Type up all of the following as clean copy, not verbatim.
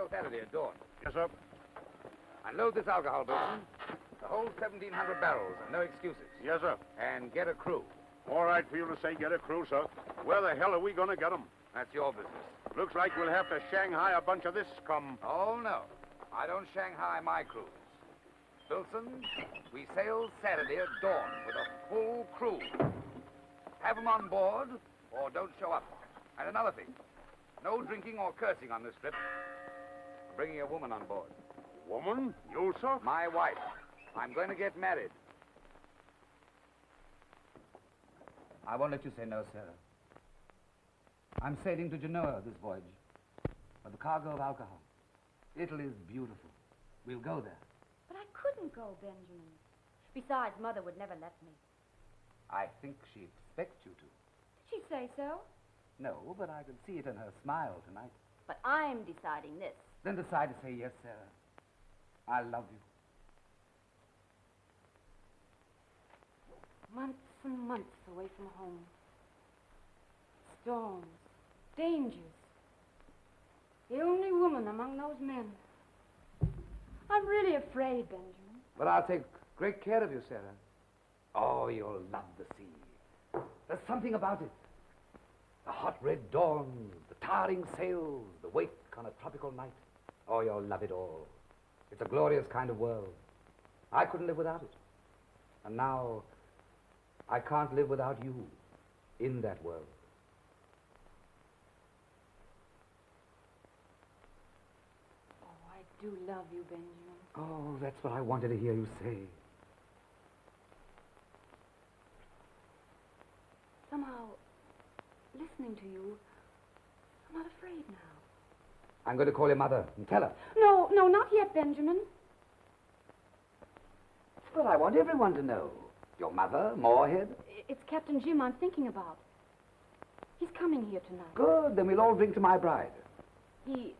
sale Saturday at dawn. Yes, sir. Unload this alcohol, Wilson. The whole 1,700 barrels, and no excuses. Yes, sir. And get a crew. All right for you to say get a crew, sir. Where the hell are we going to get them? That's your business. Looks like we'll have to Shanghai a bunch of this scum. Oh, no. I don't Shanghai my crews. Wilson, we sail Saturday at dawn with a full crew. Have them on board, or don't show up. And another thing, no drinking or cursing on this trip. I'm bringing a woman on board. Woman? You, sir? My wife. I'm going to get married. I won't let you say no, Sarah. I'm sailing to Genoa this voyage with a cargo of alcohol. Italy's beautiful. We'll go there. But I couldn't go, Benjamin. Besides, Mother would never let me. I think she expects you to. Did she say so? No, but I could see it in her smile tonight. But I'm deciding this. Then decide to say yes, Sarah. I love you. Months and months away from home. Storms, dangers. The only woman among those men. I'm really afraid, Benjamin. But I'll take great care of you, Sarah. Oh, you'll love the sea. There's something about it. The hot red dawn, the towering sails, the wake on a tropical night. Oh, you'll love it all. It's a glorious kind of world. I couldn't live without it. And now, I can't live without you in that world. Oh, I do love you, Benjamin. Oh, that's what I wanted to hear you say. Somehow, listening to you, I'm not afraid now. I'm going to call your mother and tell her. No, not yet, Benjamin. Well, I want everyone to know. Your mother, Moorhead. It's Captain Jim I'm thinking about. He's coming here tonight. Good, then we'll all drink to my bride. He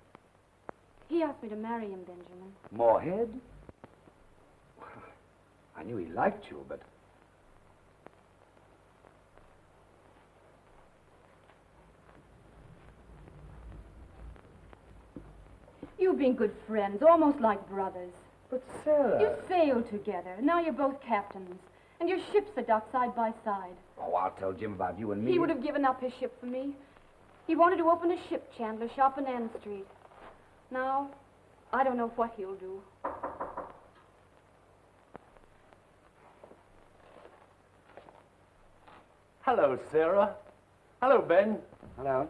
asked me to marry him, Benjamin. Moorhead? I knew he liked you, but... You've been good friends, almost like brothers. But, Sarah... You sailed together. Now you're both captains. And your ships are docked side by side. Oh, I'll tell Jim about you and me. He would have given up his ship for me. He wanted to open a ship chandler shop in Ann Street. Now, I don't know what he'll do. Hello, Sarah. Hello, Ben. Hello.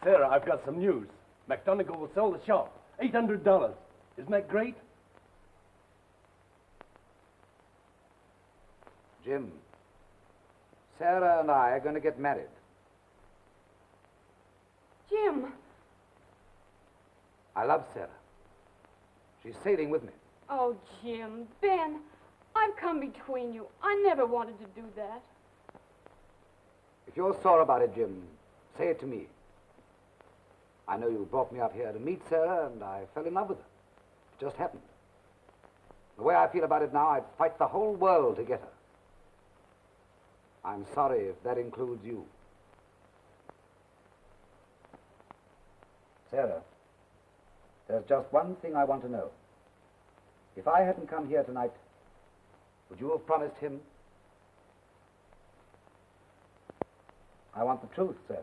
Sarah, I've got some news. McDonagall will sell the shop. $800. Isn't that great? Jim, Sarah and I are going to get married. Jim. I love Sarah. She's sailing with me. Oh, Jim. Ben, I've come between you. I never wanted to do that. If you're sore about it, Jim, say it to me. I know you brought me up here to meet Sarah, and I fell in love with her. It just happened. The way I feel about it now, I'd fight the whole world to get her. I'm sorry if that includes you. Sarah, there's just one thing I want to know. If I hadn't come here tonight, would you have promised him? I want the truth, Sarah.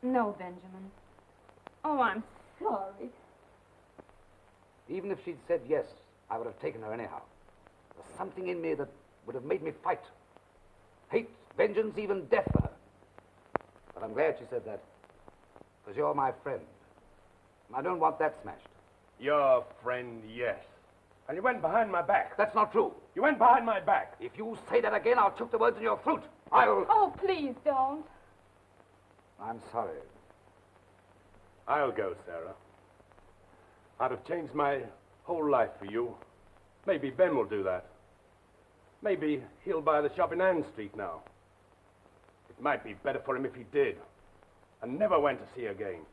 No, Benjamin. Oh, I'm sorry. Even if she'd said yes, I would have taken her anyhow. There's something in me that would have made me fight. Hate, vengeance, even death for her. But I'm glad she said that, because you're my friend. And I don't want that smashed. Your friend, yes. And you went behind my back. That's not true. You went behind my back. If you say that again, I'll choke the words in your throat. I'll... Oh, please don't. I'm sorry. I'll go, Sarah. I'd have changed my whole life for you. Maybe Ben will do that. Maybe he'll buy the shop in Ann Street now. It might be better for him if he did, and never went to sea again.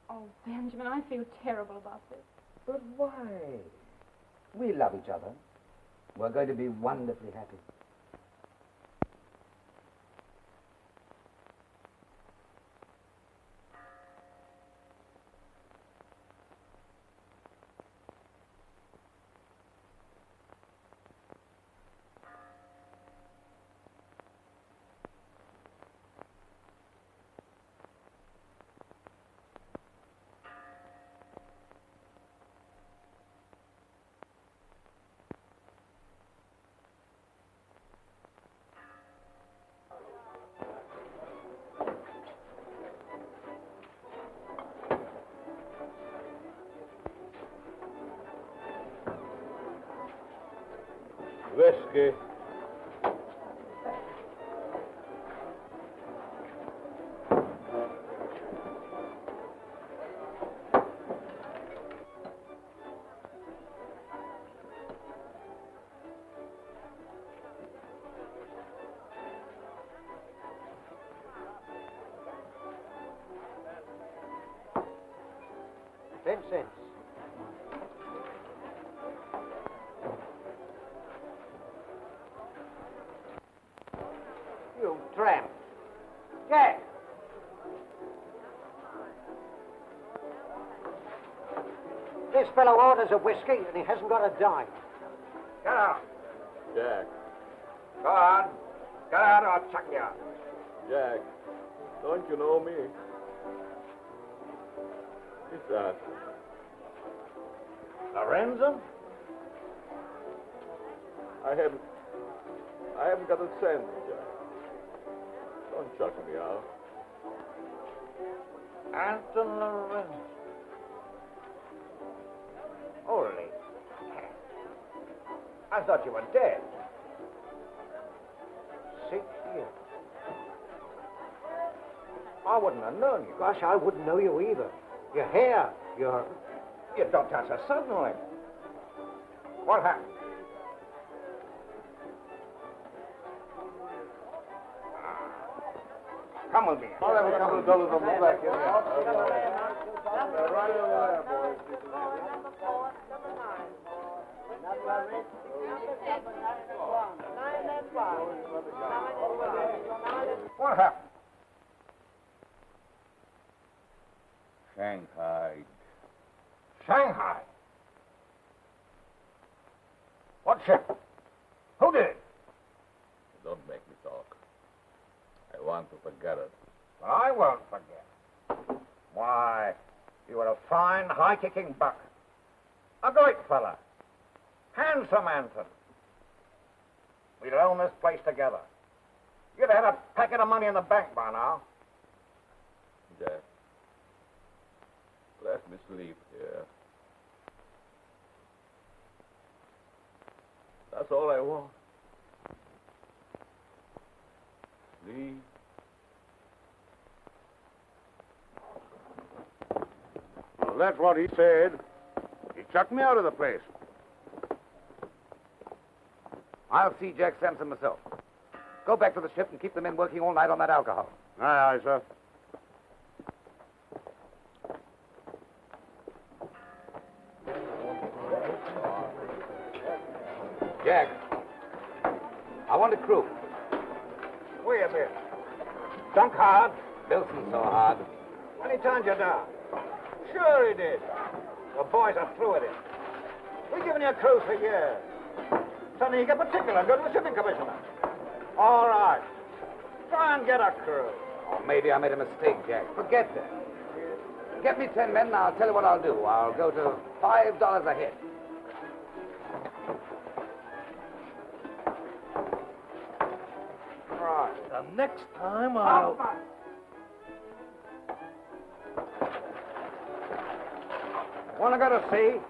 Oh, Benjamin, I feel terrible about this. But why? We love each other. We're going to be wonderfully happy. Whiskey. $10. You tramp. Jack! This fellow orders a whiskey and he hasn't got a dime. Get out. Jack, Go on. Get out or I'll chuck you out. Jack, don't you know me? Who's that? Lorenzo? I haven't got a cent, Jack. Don't chuck me out. Anton Lorenzo. Holy cat. I thought you were dead. 6 years. I wouldn't have known you. Gosh, I wouldn't know you either. Your hair, You dropped out so suddenly. What happened? Come with me. I'll have a couple of dollars on the back. What happened? Shanghai. Shanghai. What ship? Who did it? Don't make me talk. I want to forget it. But I won't forget. Why, you were a fine, high-kicking buck. A great fella. Handsome Anton. We'd own this place together. You'd have had a packet of money in the bank by now. Jack, let me sleep here. That's all I want. Sleep. Well, that's what he said. He chucked me out of the place. I'll see Jack Sampson myself. Go back to the ship and keep the men working all night on that alcohol. Aye, aye, sir. Jack, I want a crew. Wait a minute. Dunk hard. Billson's so hard. When he turned you down. Sure he did. The boys are through with it. We've given you a cruise for years. Suddenly you get particular good with the shipping commissioner. All right. Try and get a crew. Or maybe I made a mistake, Jack. Forget that. Get me 10 men and I'll tell you what I'll do. I'll go to $5 a head. Right. The next time I'll... Want to go to sea?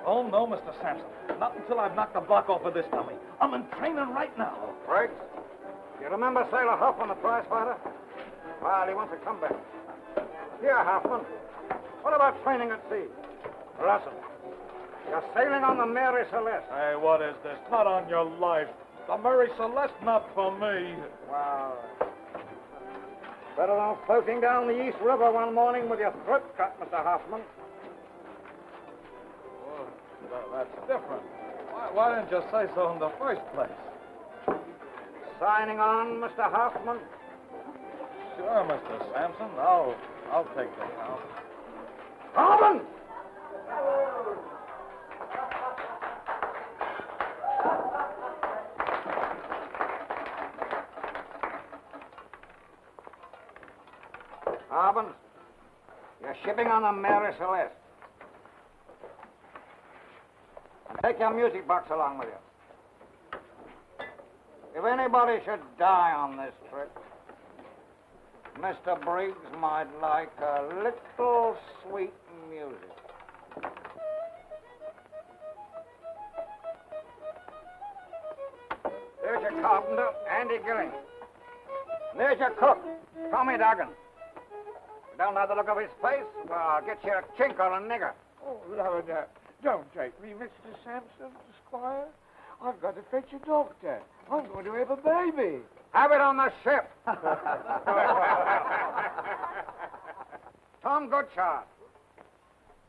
Oh, no, Mr. Sampson. Not until I've knocked the block off of this dummy. I'm in training right now. Briggs? You remember Sailor Huffman, the prize fighter? Well, he wants to come back. Here, Huffman. What about training at sea? Listen. You're sailing on the Mary Celeste. Hey, what is this? Not on your life. The Mary Celeste, not for me. Well, better than floating down the East River one morning with your throat cut, Mr. Hoffman. Well, that's different. Why didn't you say so in the first place? Signing on, Mr. Hoffman. Sure, Mr. Sampson. I'll take the count. Hoffman! Hoffman, you're shipping on the Mary Celeste. And take your music box along with you. If anybody should die on this trip, Mr. Briggs might like a little sweet music. There's your carpenter, Andy Gilling. There's your cook, Tommy Duggan. You don't know the look of his face? Well, I'll get you a chink or a nigger. Oh, Lord, don't take me, Mr. Sampson, Squire. I've got to fetch a doctor. I'm going to have a baby. Have it on the ship. Tom Goodchild.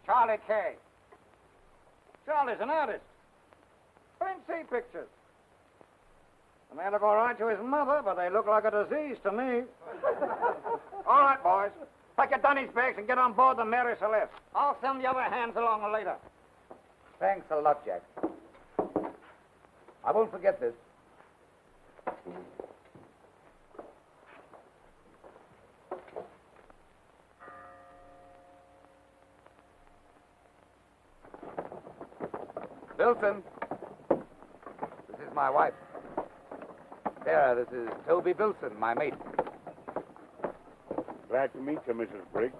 Charlie Kay. Charlie's an artist. Fancy pictures. They may look all right to his mother, but they look like a disease to me. All right, boys. Pack your dunnies bags and get on board the Mary Celeste. I'll send the other hands along later. Thanks a lot, Jack. I won't forget this. Bilson. This is my wife. Sarah, this is Toby Bilson, my mate. Glad to meet you, Mrs. Briggs.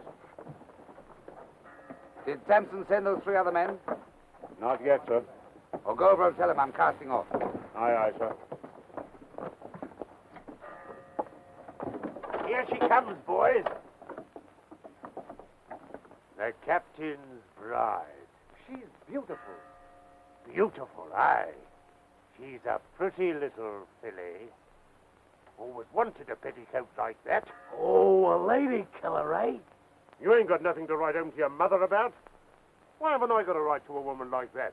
Did Sampson send those 3 other men? Not yet, sir. Or go over and tell him I'm casting off. Aye, aye, sir. Here she comes, boys. The captain's bride. She's beautiful. Beautiful, aye. She's a pretty little filly. Always wanted a petticoat like that. Oh, a lady killer, eh? You ain't got nothing to write home to your mother about. Why haven't I got a right to a woman like that?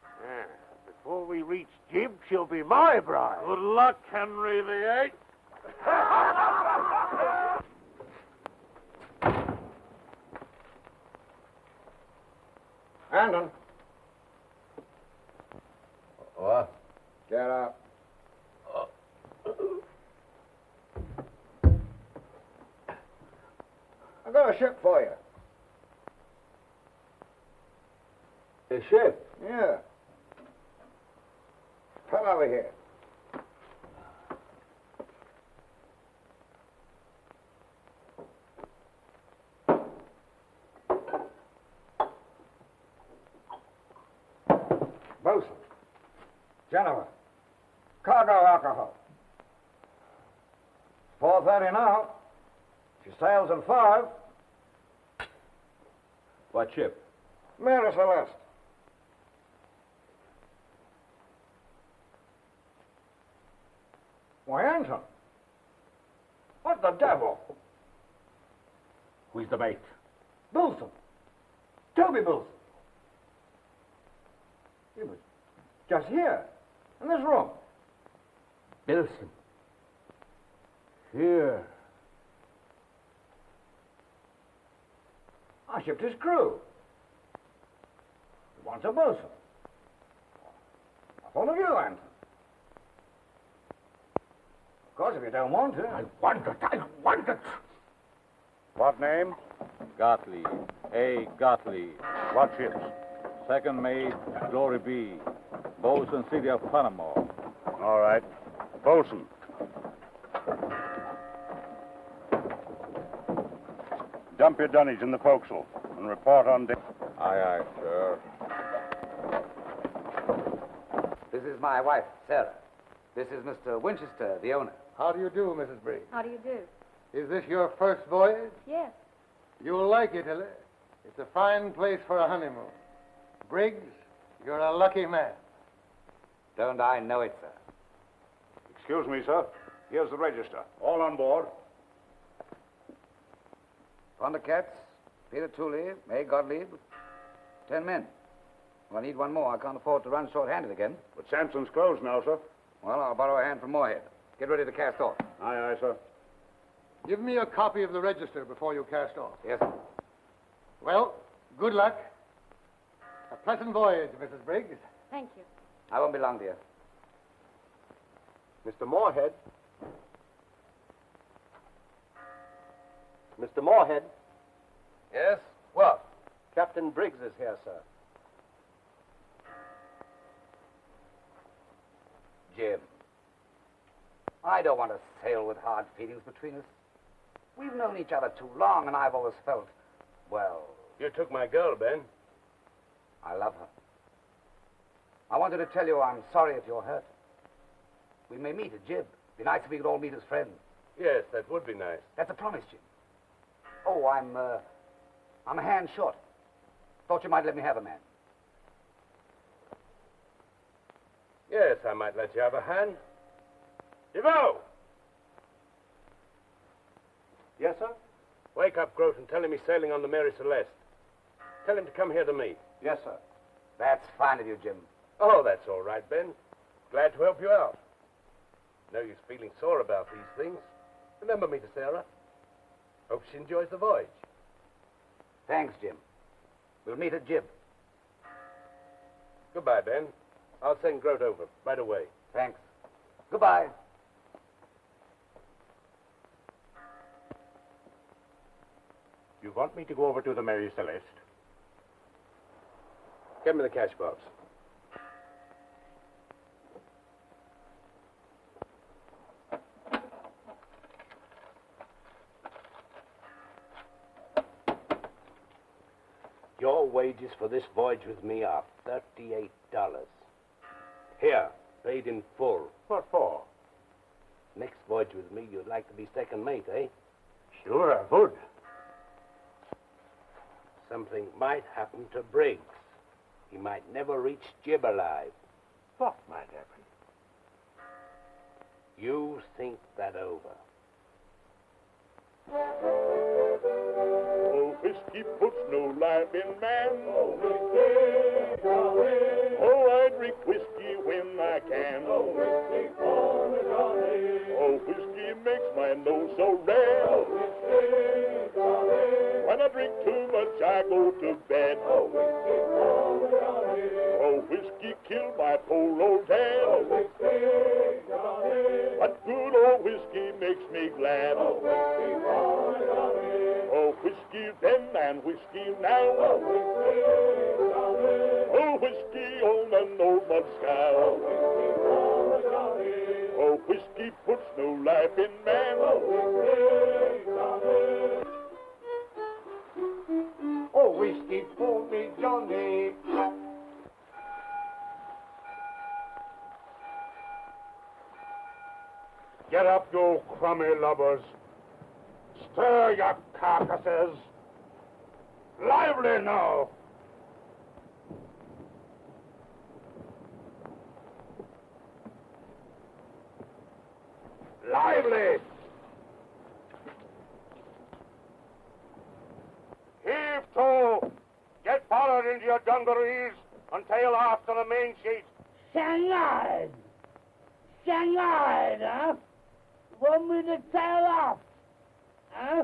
Ah, before we reach Jib, she'll be my bride. Good luck, Henry VIII. Andon, What? get up. I've got a ship for you. A ship? Yeah. Come over here. Bosun. Genoa. Cargo alcohol. 4:30 now. She sails at 5. What ship? Mary Celeste. Why, Anton. What the devil? Who's the mate? Bilson. Toby Bilson. He was just here, in this room. Bilson. Here. I shipped his crew. He wants a bosun. I thought of you, Anton. Of course, if you don't want to. I want it. What name? Gottlieb. A. Gottlieb. What ships? Second mate, Glory B. Bosun, City of Panama. All right. Bosun. Dump your dunnies in the forecastle and report on deck. Aye, aye, sir. This is my wife, Sarah. This is Mr. Winchester, the owner. How do you do, Mrs. Briggs? How do you do? Is this your first voyage? Yes. You'll like Italy. It's a fine place for a honeymoon. Briggs, you're a lucky man. Don't I know it, sir? Excuse me, sir. Here's the register. All on board. Von der Katz, Peter Tully, May Gottlieb, 10 men. Well, I need one more. I can't afford to run short-handed again. But Sampson's closed now, sir. Well, I'll borrow a hand from Moorhead. Get ready to cast off. Aye, aye, sir. Give me a copy of the register before you cast off. Yes, sir. Well, good luck. A pleasant voyage, Mrs. Briggs. Thank you. I won't be long, dear. Mr. Moorhead. Mr. Moorhead. Yes? What? Captain Briggs is here, sir. Jim. I don't want to sail with hard feelings between us. We've known each other too long, and I've always felt, well, You took my girl, Ben. I love her. I wanted to tell you I'm sorry if you're hurt. We may meet at Jib. Be nice if we could all meet as friends. Yes, that would be nice. That's a promise, Jim. Oh, I'm a hand short. Thought you might let me have a man. Yes, I might let you have a hand. Devoe! Yes, sir? Wake up, Grote, and tell him he's sailing on the Mary Celeste. Tell him to come here to me. Yes, sir. That's fine of you, Jim. Oh, that's all right, Ben. Glad to help you out. No use feeling sore about these things. Remember me to Sarah. Hope she enjoys the voyage. Thanks, Jim. We'll meet at Jib. Goodbye, Ben. I'll send Grote over right away. Thanks. Goodbye. You want me to go over to the Mary Celeste? Get me the cash box. Your wages for this voyage with me are $38. Here, paid in full. What for? Next voyage with me, you'd like to be second mate, eh? Sure, I would. Something might happen to Briggs. He might never reach Jib alive. What might happen? You think that over. Oh, whiskey puts no life in man. Oh, whiskey, Johnny. Oh, I drink whiskey when I can. Oh, whiskey for me, Johnny. Oh, whiskey makes my nose so red. Oh, whiskey, Johnny. When I drink too much, I go to bed. Oh, whiskey for me, Johnny. Oh, whiskey killed my poor old dad. Oh, whiskey, Johnny. But good old whiskey makes me glad. Oh, whiskey for me, Johnny. Oh, whiskey then and whiskey now. Oh, whiskey, Johnny. Oh, whiskey on an old mud sky. Oh, whiskey for me, Johnny. Oh, whiskey puts no life in man. Oh, whiskey, Johnny. Oh, whiskey for me, Johnny. Get up, you crummy lubbers. Stir your carcasses. Lively now. Lively. Heave to. Get forward into your dungarees and tail off to the main sheet. Shanghai! Shanghai, huh? Want me to tail off? Huh?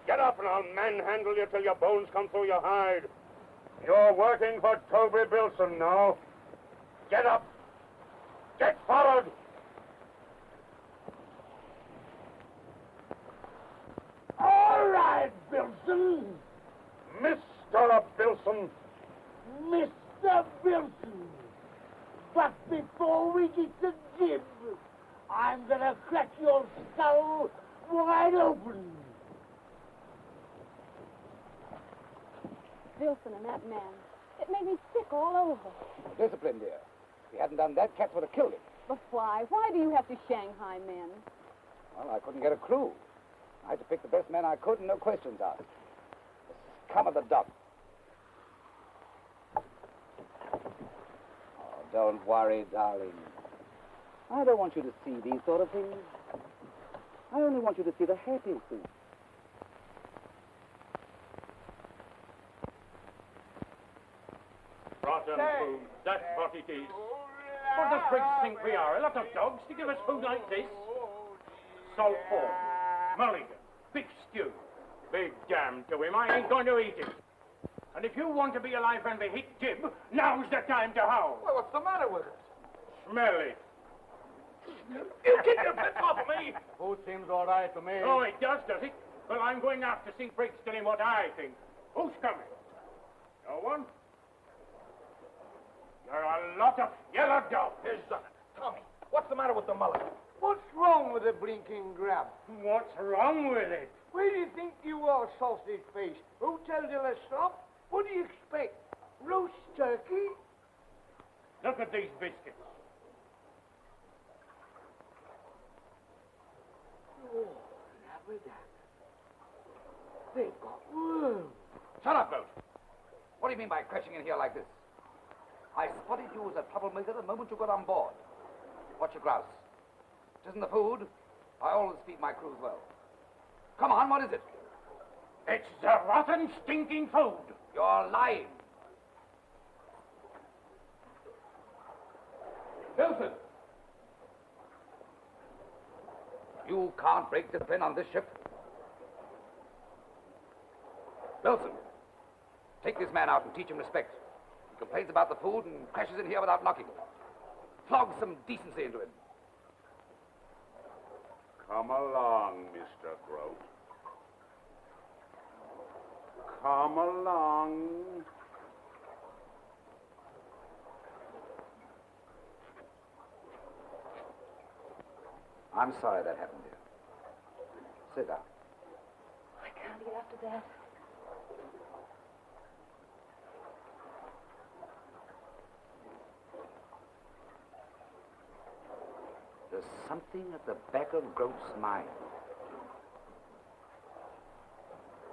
Get up and I'll manhandle you till your bones come through your hide. You're working for Toby Bilson now. Get up. Get forward. All right, Bilson. Mr. Bilson. Mr. Bilson. But before we get to Jib, I'm gonna crack your skull wide open. Wilson and that man. It made me sick all over. Discipline, dear. If he hadn't done that, cats would have killed him. But why? Why do you have to Shanghai men? Well, I couldn't get a crew. I had to pick the best men I could and no questions asked. The scum of the dock. Oh, don't worry, darling. I don't want you to see these sort of things. I only want you to see the happy things. Rotten food, that's what it is. What does Briggs think we are? A lot of dogs to give us food like this? Salt pork, mulligan, big stew. Big damn to him, I ain't going to eat it. And if you want to be alive and be hit jib, now's the time to howl. Well, what's the matter with it? Smell it. You get your fist off of me! Food seems all right to me. Oh, it does it? Well, I'm going out to see Briggs tell him what I think. Who's coming? No one? You're a lot of yellow dogs. Here's Tommy, what's the matter with the mullet? What's wrong with the blinking grab? What's wrong with it? Where do you think you are, sausage face? Who told you to stop? What do you expect? Roast turkey? Look at these biscuits. Oh, labrador. They've got worms. Shut up, Boat. What do you mean by crashing in here like this? I spotted you as a troublemaker the moment you got on board. Watch your grouse. It isn't the food. I always feed my crews well. Come on, what is it? It's the rotten, stinking food. You're lying. Wilson! You can't break discipline on this ship. Wilson, take this man out and teach him respect. He complains about the food and crashes in here without knocking. Flog some decency into him. Come along, Mr. Grote. Come along. I'm sorry that happened, dear. Sit down. I can't get after that. There's something at the back of Grote's mind.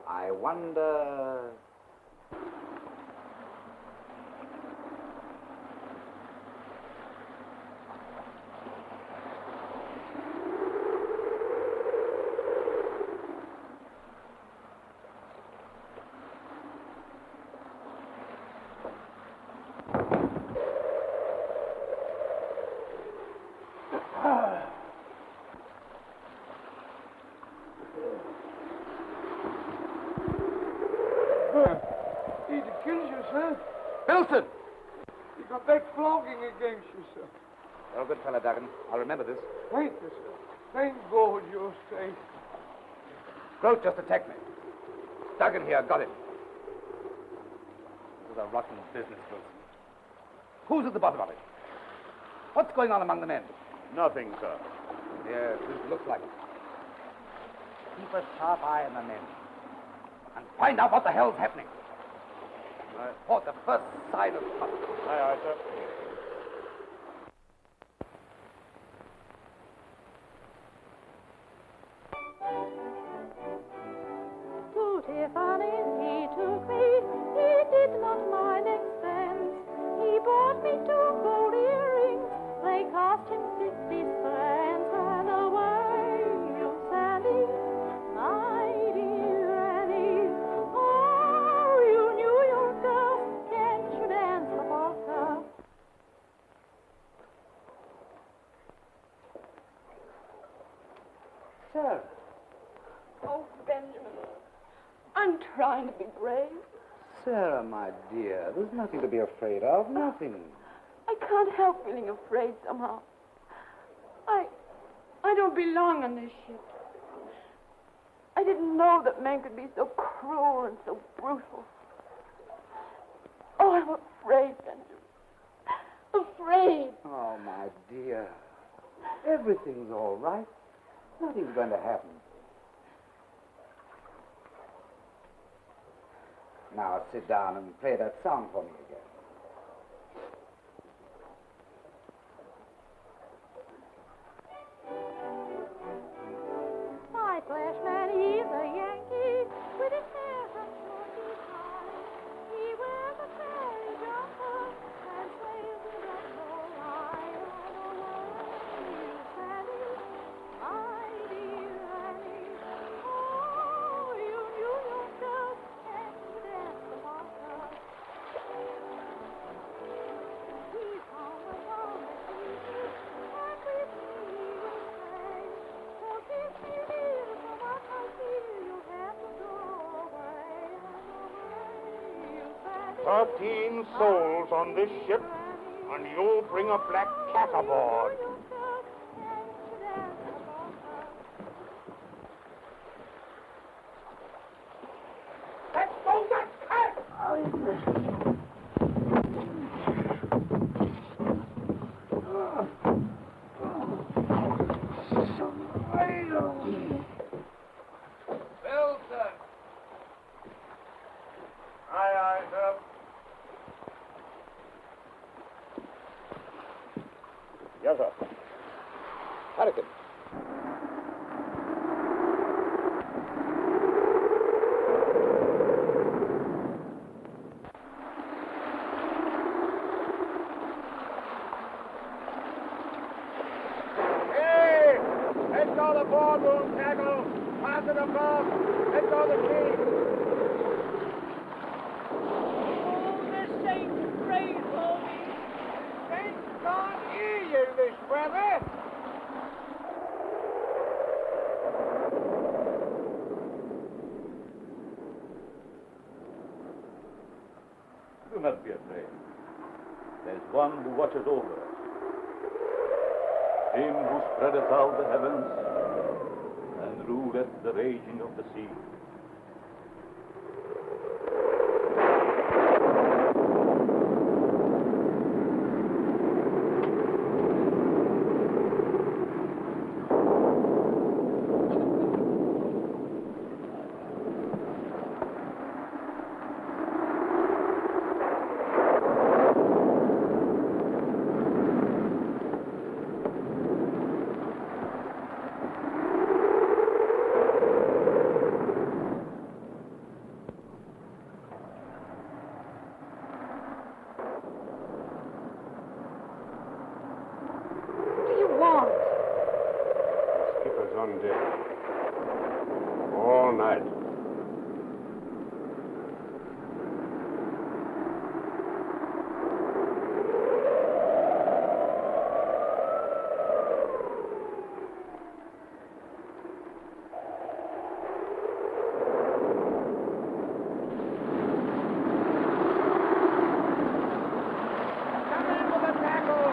I wonder... He kills you, sir. Wilson! You got that flogging against you, sir. You're a good fellow, Duggan. I'll remember this. Thank you, sir. Thank God you're safe. Grote just attacked me. Duggan here got him. This is a rotten business, Wilson. Who's at the bottom of it? What's going on among the men? Nothing, sir. Yes, this looks like it. Keep a sharp eye on the men. And find out what the hell's happening. Report the first sign of trouble. Aye, aye, sir. Tutti funnies he took me, he did not mind expense. He bought me 2 gold earrings, they cost him 50 cents. And away you Sandy, my dear Annie. Oh, you New York girl, can't you dance the polka? Sarah. Oh, Benjamin. I'm trying to be brave. Sarah, my dear, there's nothing to be afraid of. Nothing. I can't help feeling afraid somehow. I don't belong on this ship. I didn't know that men could be so cruel and so brutal. Oh, I'm afraid, Benjamin. Afraid. Oh, my dear. Everything's all right. Nothing's going to happen. Now sit down and play that song for me again. My flashman, he's a Yankee with his hair from smoky high. He wears a fairy jumper and sails in the moonlight on the way, Sally, my dear Annie. Oh, you New Yorkers, can you dance the polka? He's home alone this evening, and with me he will stay. So kiss me, dear, so much I feel you have to go away, you Sally. 13 souls on this ship, and you'll bring a black cat aboard. Let's go, that cat! Wilson! Aye, sir. Yes, sir. Hurricane. Hey! Let go the boardroom tackle. Pass it above. Let go the key. Oh, the saints pray for me. The saints can't hear you this weather. Do not be afraid. There's one who watches over us. Him who spreadeth out the heavens and ruleth the raging of the sea. What do you want? Skipper's on deck. All night. Come in with the tackle.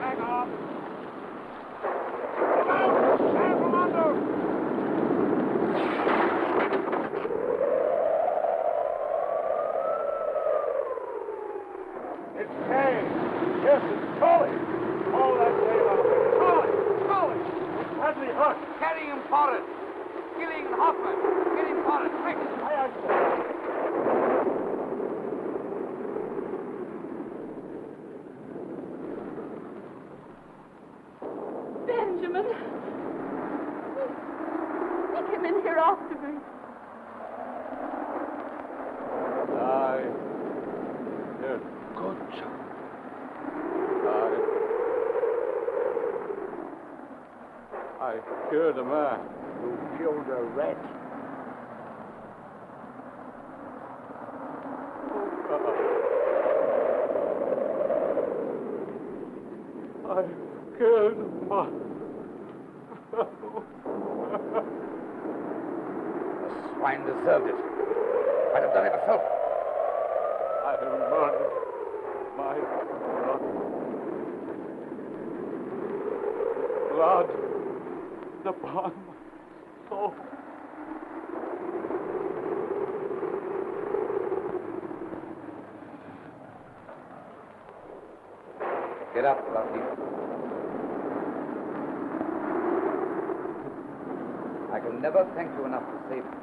Back off. Come out. Stand from under. It's Kay. Yes, it's Collie. Hold that sail up. Collie! Badly hurt. Carry him forward. Gilling and Hoffman. Get him forward, quick. Aye, sir. Benjamin. He came in here after me. Aye. Yes. Good job. Aye. I killed a man. You killed a rat. I killed my... The swine deserved it. I'd have done it myself. I have murdered my brother. Blood upon my soul. Get up, Lucky. I can never thank you enough for saving me.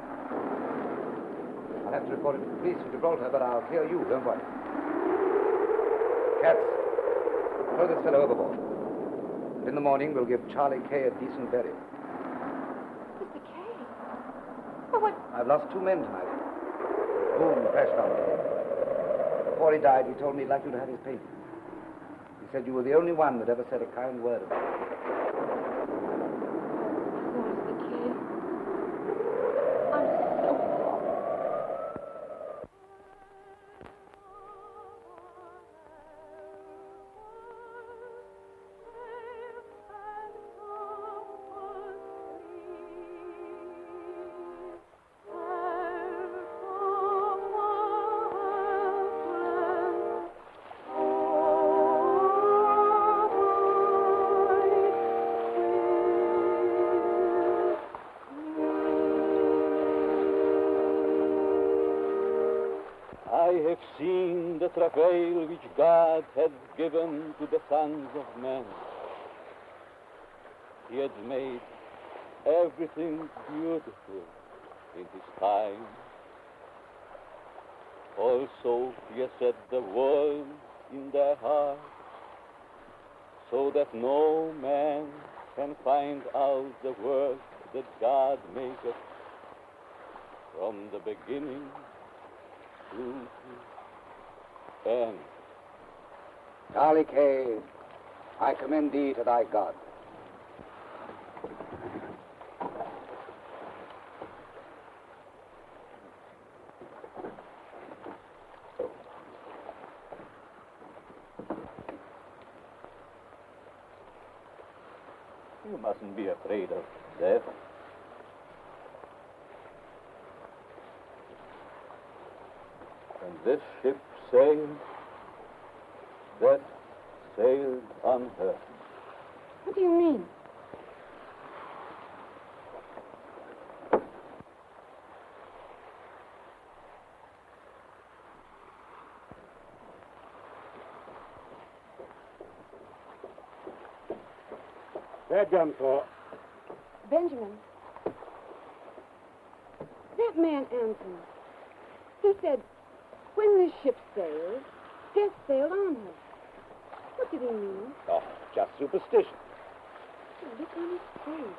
I'll have to report it to the police in Gibraltar, but I'll clear you, don't worry. Cats, throw this fellow overboard. And in the morning, we'll give Charlie Kay a decent burial. Mr. Kay? But what? I've lost 2 men tonight. Boom crashed on me. Before he died, he told me he'd like you to have his painting. He said you were the only one that ever said a kind word about it. Oh, Mr. Kay. I'm so sorry. I have seen the travail which God had given to the sons of men. He had made everything beautiful in his time. Also, he has set the world in their hearts, so that no man can find out the work that God maketh from the beginning to the end. Charlie Kay, I commend thee to thy God. You mustn't be afraid of death. When this ship sailed, death sailed on her. What do you mean? That gun for. Benjamin. That man Anthony. He said, when this ship sailed, death sailed on her. What did he mean? Oh, just superstition. Look on his face.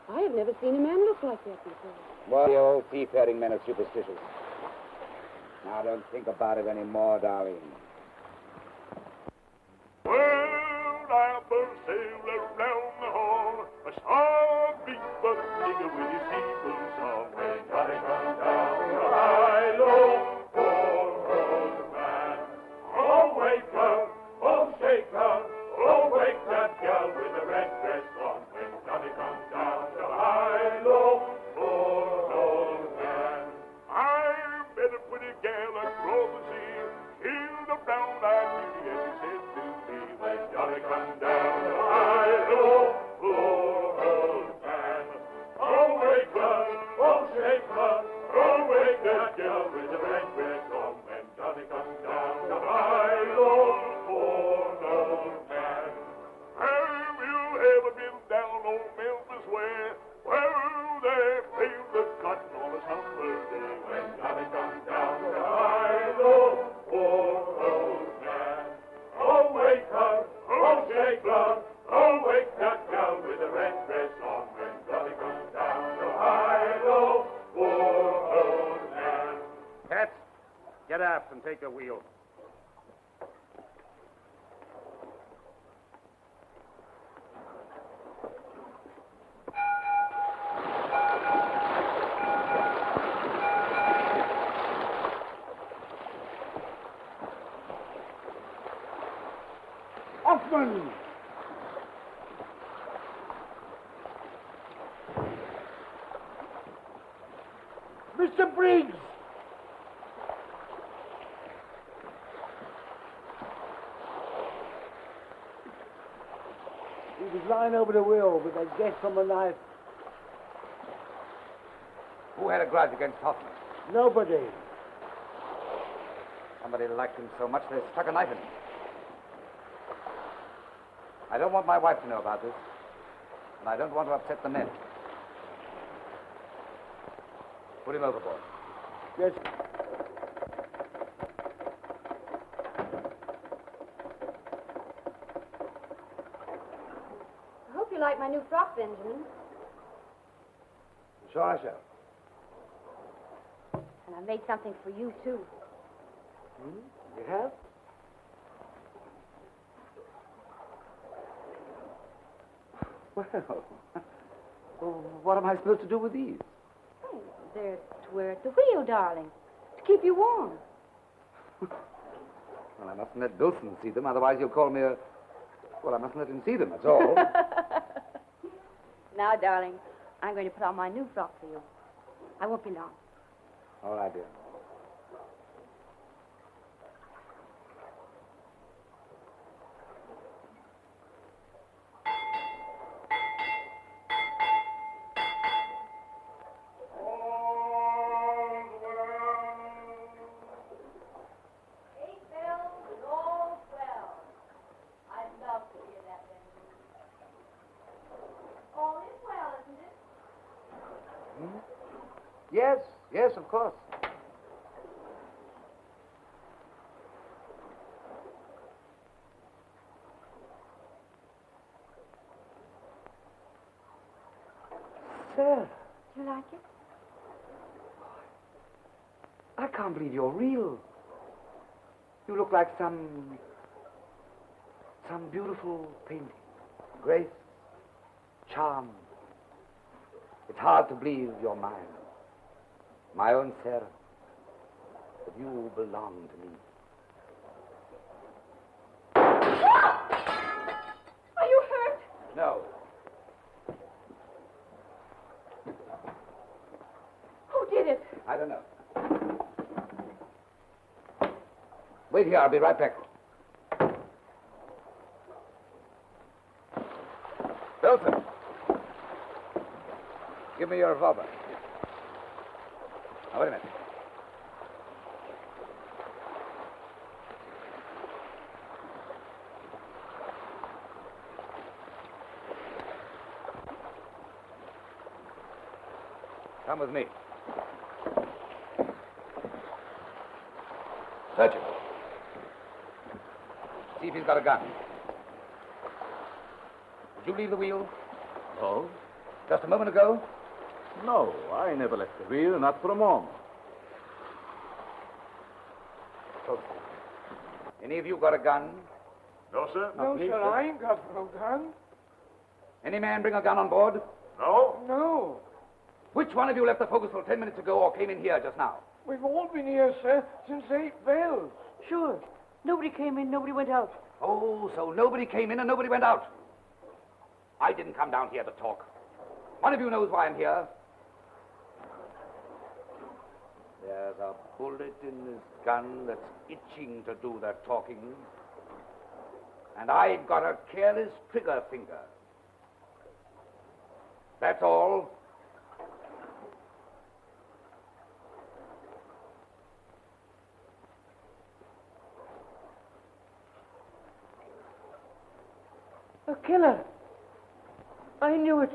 I have never seen a man look like that before. Well, you old seafaring men are superstitious. Now, don't think about it anymore, darling. Well, I will sail around the horn. I saw a big buck nigger with his steeple song. When Johnny comes down the high low, poor old man. Oh, wake her, oh, shake her, oh, wake that gal with the red dress on. When Johnny comes down the high low, poor old man. I met a pretty gal across the sea. Here's the brown-eyed beauty, as she said to me. When Johnny comes down the high low, poor old man. Oh, wake her, oh, shake her, oh, wake that gal with the red dress on. When Johnny comes down the high low, poor old man. Have you ever been down on Memphis where they pave the cotton on a summer day? When Johnny comes down the high low, poor old man. Oh, wake her, oh, shake her, oh, wake that gal with the red dress on. When Johnny comes down the high low, poor old man. Cats, get aft and take the wheel. Hoffman! Mr. Briggs! It was lying over the wheel with a gash from a knife. Who had a grudge against Hoffman? Nobody. Somebody liked him so much they stuck a knife in him. I don't want my wife to know about this, and I don't want to upset the men. Put him overboard. Yes. I hope you like my new frock, Benjamin. Sure I shall. And I made something for you, too. You have? Well, what am I supposed to do with these? Oh, they're to wear at the wheel, darling. To keep you warm. Well, I mustn't let Wilson see them, otherwise he'll call me a... Well, I mustn't let him see them, that's all. Now, darling, I'm going to put on my new frock for you. I won't be long. All right, dear. Yes, yes, of course. Sir. Do you like it? I can't believe you're real. You look like some beautiful painting. Grace, charm. It's hard to believe you're mine. My own Sarah. But you belong to me. Are you hurt? No. Who did it? I don't know. Wait here, I'll be right back. Wilson. Give me your revolver. Now, wait a minute. Come with me. Search him. See if he's got a gun. Did you leave the wheel? Oh? Just a moment ago? No, I never left the wheel, not for a moment. Folks, any of you got a gun? No, sir. No, sir, I ain't got no gun. Any man bring a gun on board? No? No. Which one of you left the forecastle 10 minutes ago or came in here just now? We've all been here, sir, since 8 bells. Sure. Nobody came in, nobody went out. Oh, so nobody came in and nobody went out. I didn't come down here to talk. One of you knows why I'm here. There's a bullet in this gun that's itching to do the talking. And I've got a careless trigger finger. That's all. A killer. I knew it.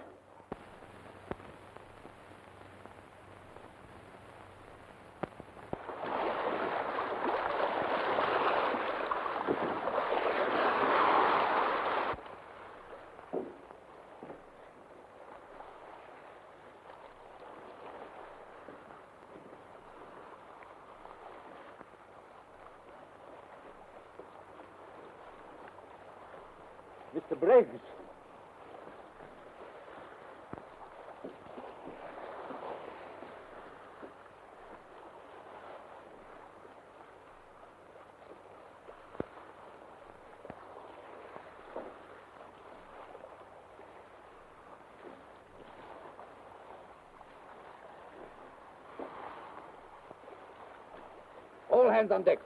Mr. Briggs. All hands on deck.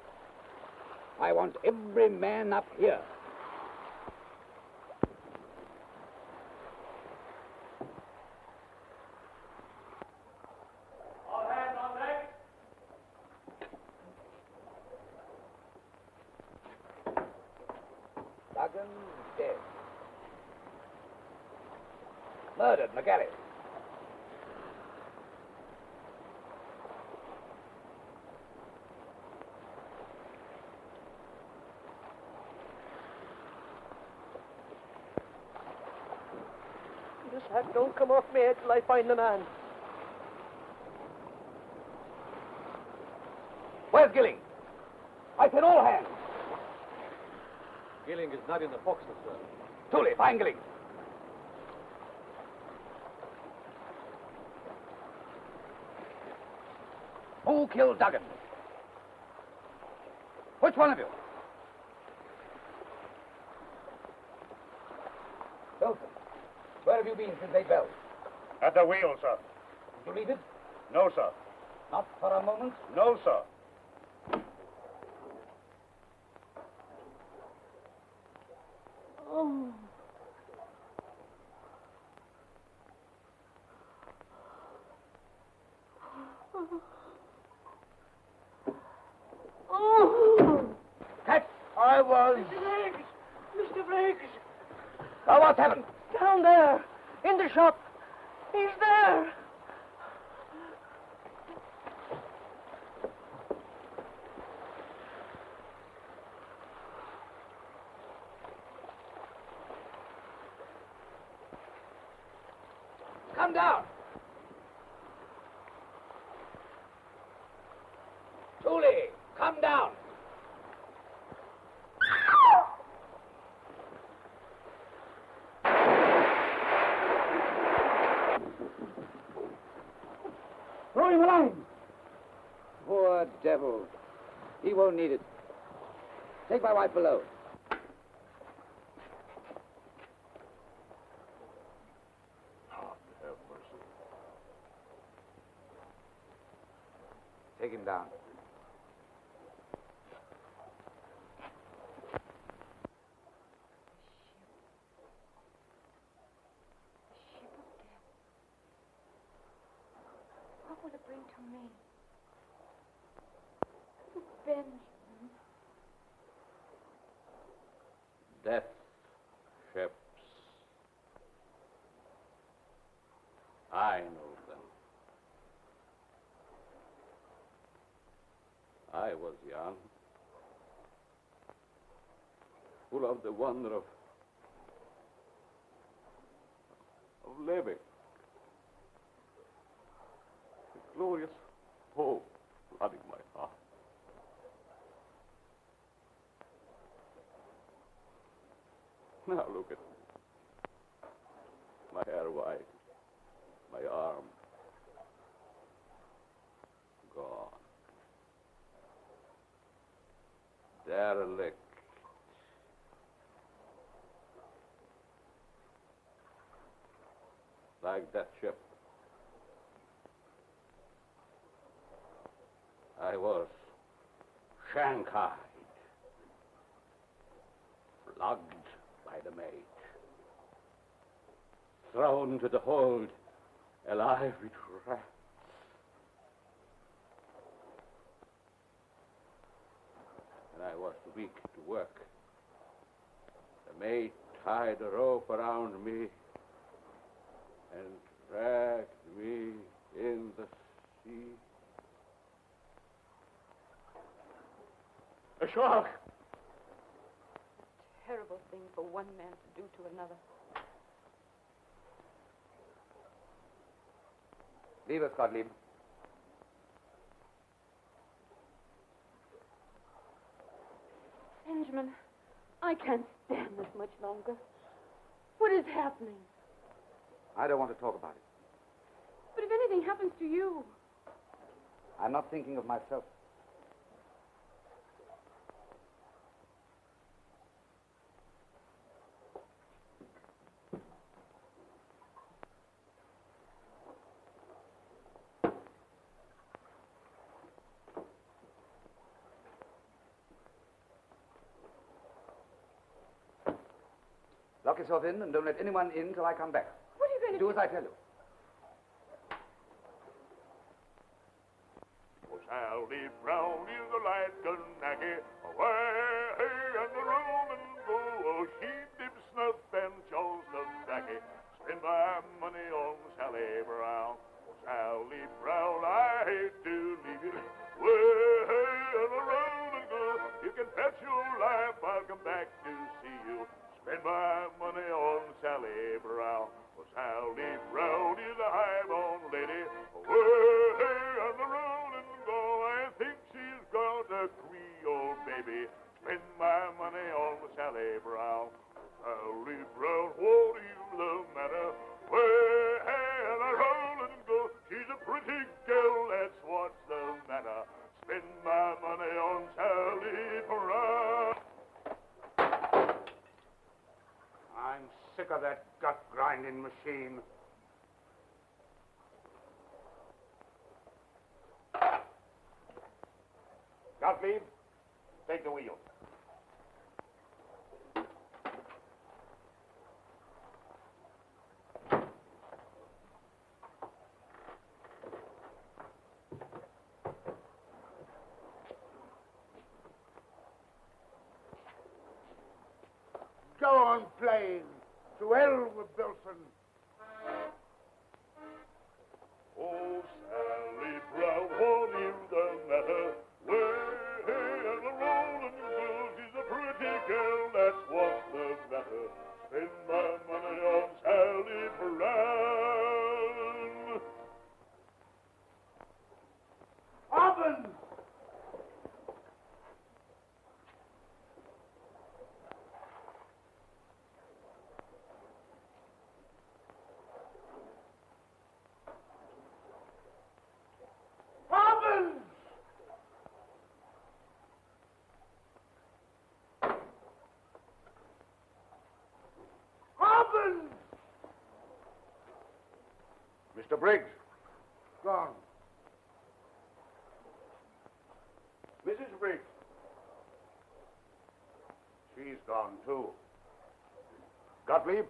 I want every man up here. Murdered, McGarry. This hat don't come off me head till I find the man. Where's Gilling? I said all hands. Gilling is not in the forecastle, sir. Tooley, find Gilling. Who killed Duggan? Which one of you? Wilson, where have you been since 8 bells? At the wheel, sir. Did you leave it? No, sir. Not for a moment? No, sir. Oh. Oh. Catch! I was... Mr. Briggs! Mr. Briggs! Now what's happened? Down there, in the shop. He's there. Come down. Tooley, come down. Throw him a line. Poor devil. He won't need it. Take my wife below. Have mercy. Take him down. What will it bring to me? Benjamin. Death ships. I know them. I was young, full of the wonder of living. A glorious hope flooding my heart. Now look at me. My hair white, my arm gone. Derelict. Like that ship. I was shanghaied, flogged by the mate, thrown to the hold, alive with rats. And I was too weak to work. The mate tied a rope around me and dragged me in the sea. A shark! A terrible thing for one man to do to another. Leave us, Gottlieb. Benjamin, I can't stand this much longer. What is happening? I don't want to talk about it. But if anything happens to you... I'm not thinking of myself. Lock yourself in and don't let anyone in till I come back. What are you going to do? Do as I tell you. Sally Brown is a light gunnacky, away and the Roman go. She dips snuff and Charles snuff tacky. Spend my money Sally Brown. Oh, Sally Brown, I hate to leave you. Way on the road and go. You can bet your life I'll come back to see you. Spend my money on Sally Brown. Oh, Sally Brown is a high-born lady. Way on the road and go. I think she's got a Creole baby. Spend my money on Sally Brown. Sally Brown, what is the matter? Way on the road and go. She's a pretty girl, that's what's the matter. Spend my money on Sally Brown. I'm sick of that gut-grinding machine. Gottlieb, take the wheel. Go on playing. To hell with Bilson. Oh, Sally Brown, what is the matter? Way on the rolling hills, she's a pretty girl, that's what's the matter. Spend my money on Sally Brown. Robin! Mr. Briggs. Gone. Mrs. Briggs. She's gone, too. Gottlieb,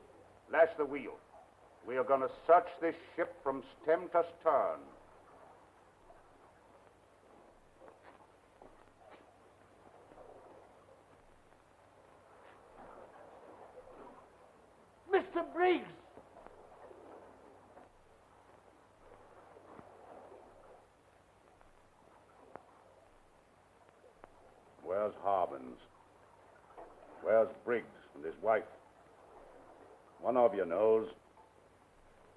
lash the wheel. We are going to search this ship from stem to stern. Mr. Briggs! Where's Harbins? Where's Briggs and his wife? One of you knows.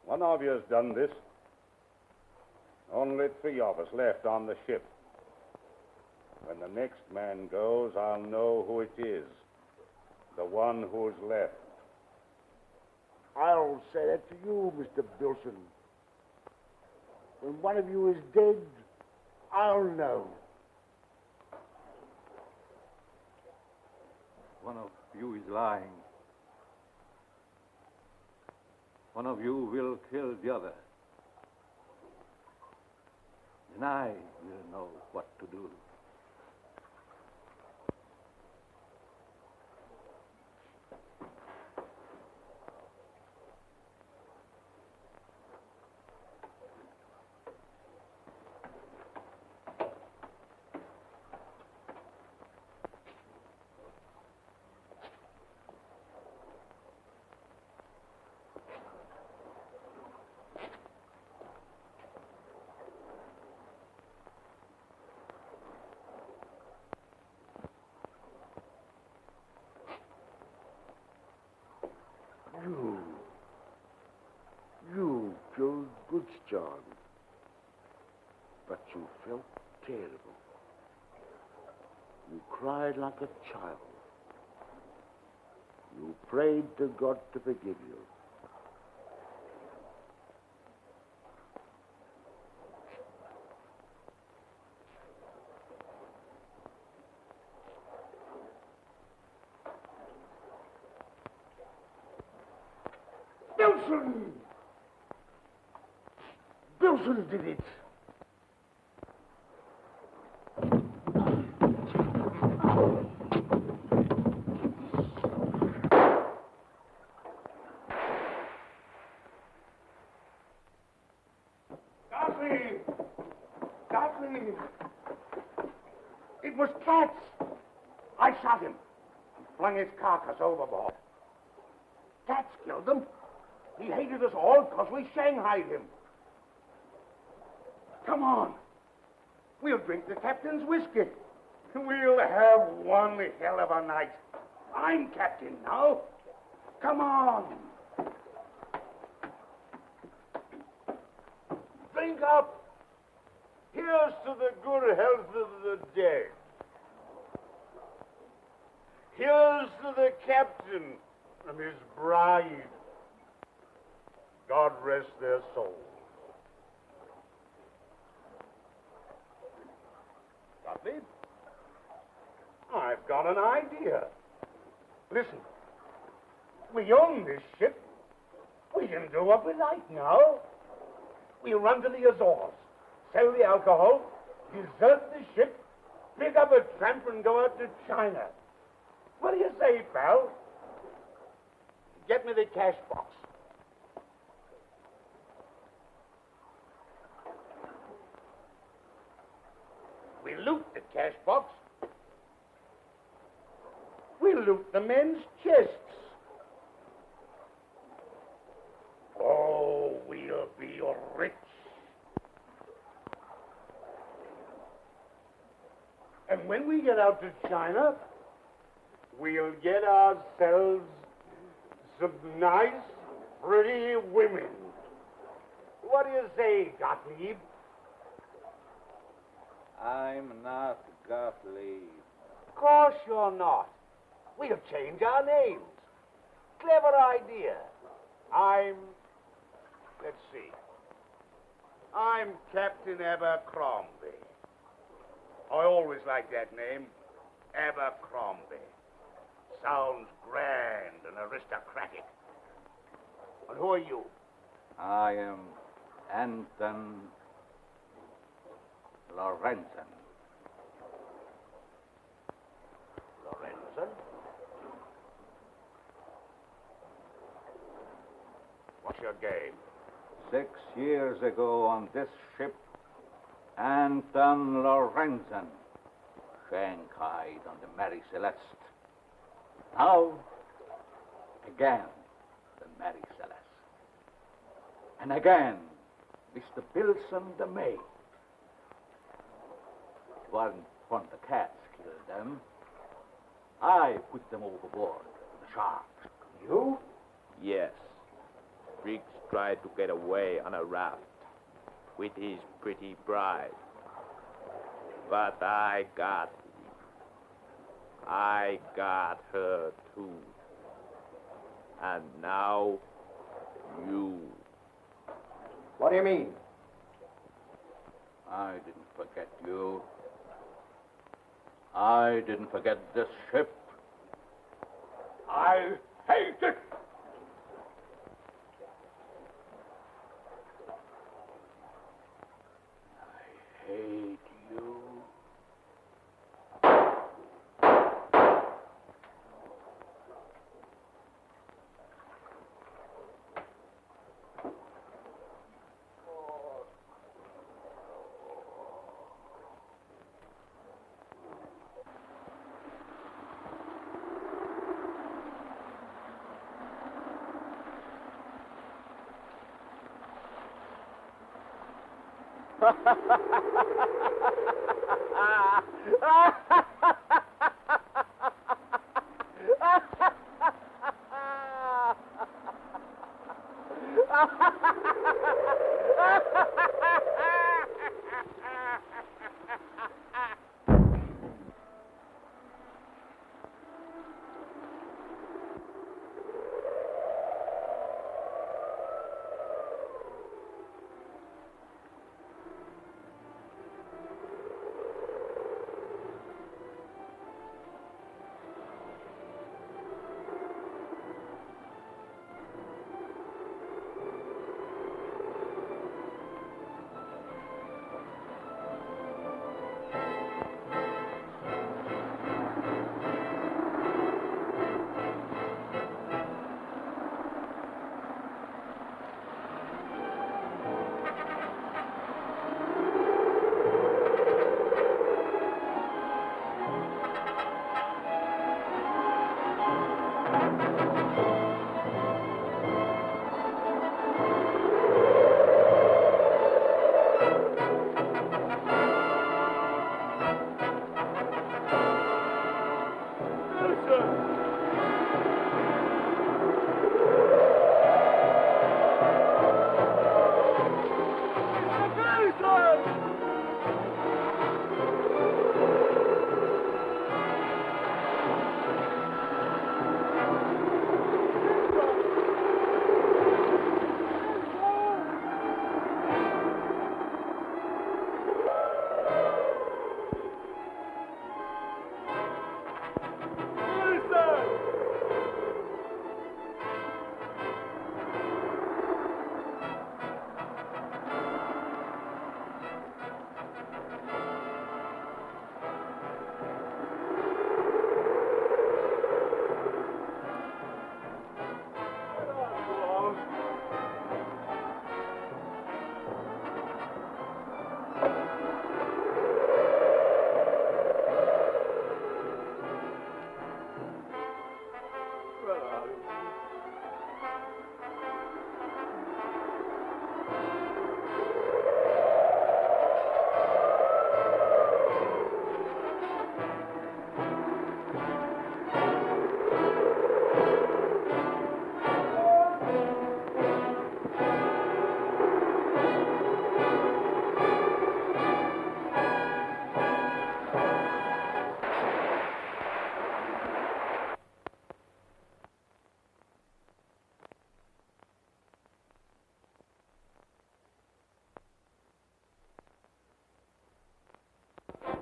One of you has done this. Only 3 of us left on the ship. When the next man goes, I'll know who it is. The one who's left. I'll say that to you, Mr. Bilson. When one of you is dead, I'll know. One of you is lying. One of you will kill the other. And I will know what to do. You killed Goodsjohn. But you felt terrible. You cried like a child. You prayed to God to forgive you. Bilson! Bilson did it! Gottlieb! Gottlieb! It was Katz! I shot him and flung his carcass overboard. Katz killed him. He hated us all because we shanghaied him. Come on. We'll drink the captain's whiskey. We'll have one hell of a night. I'm captain now. Come on. Drink up. Here's to the good health of the dead. Here's to the captain and his bride. God rest their souls. Gottlieb, I've got an idea. Listen, we own this ship. We can do what we like now. We'll run to the Azores, sell the alcohol, desert the ship, pick up a tramp and go out to China. What do you say, pal? Get me the cash box. We loot the cash box. We loot the men's chests. Oh, we'll be rich. And when we get out to China, we'll get ourselves some nice, pretty women. What do you say, Gottlieb? I'm not Gottlieb. Of course you're not. We'll change our names. Clever idea. Let's see. I'm Captain Abercrombie. I always liked that name, Abercrombie. Sounds grand and aristocratic. And who are you? I am Anton Lorenzen. Lorenzen? What's your game? 6 years ago on this ship, Anton Lorenzen shanghaied on the Mary Celeste. Now, again, the Mary Celeste. And again, Mr. Bilson the maid. It wasn't one of the cats killed them. I put them overboard, the sharks. You? Yes. Briggs tried to get away on a raft with his pretty bride. But I got her too. And now, you. What do you mean? I didn't forget you. I didn't forget this ship. I hate it. I hate you.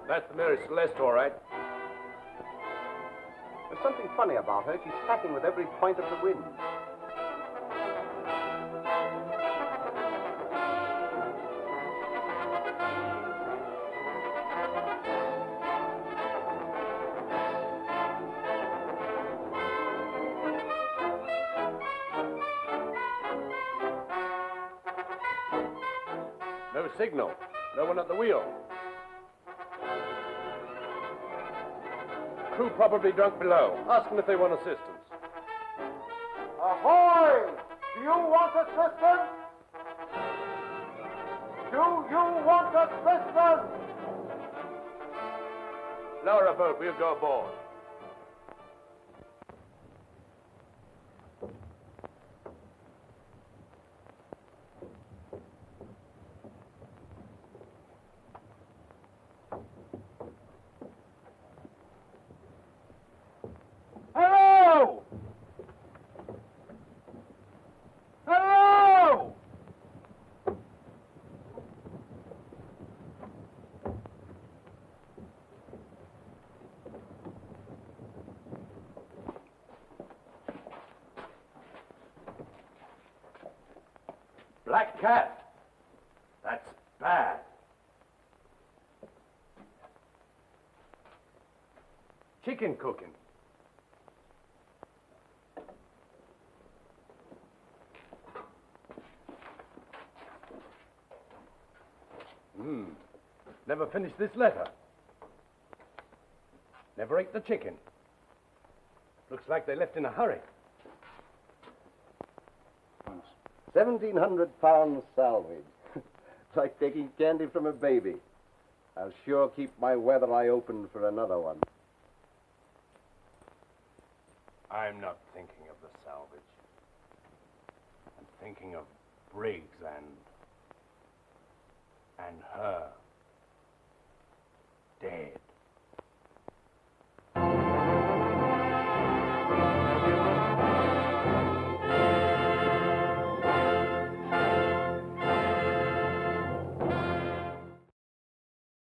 That's the Mary Celeste, all right. There's something funny about her. She's tacking with every point of the wind. No signal. No one at the wheel. Crew probably drunk below. Ask them if they want assistance. Ahoy! Do you want assistance? Do you want assistance? Lower a boat. We'll go aboard. Hello! Hello! Black cat. That's bad. Chicken cooking. Never finished this letter. Never ate the chicken. Looks like they left in a hurry. 1,700 pounds salvage. It's like taking candy from a baby. I'll sure keep my weather eye open for another one. I'm not thinking of the salvage. I'm thinking of Briggs and her.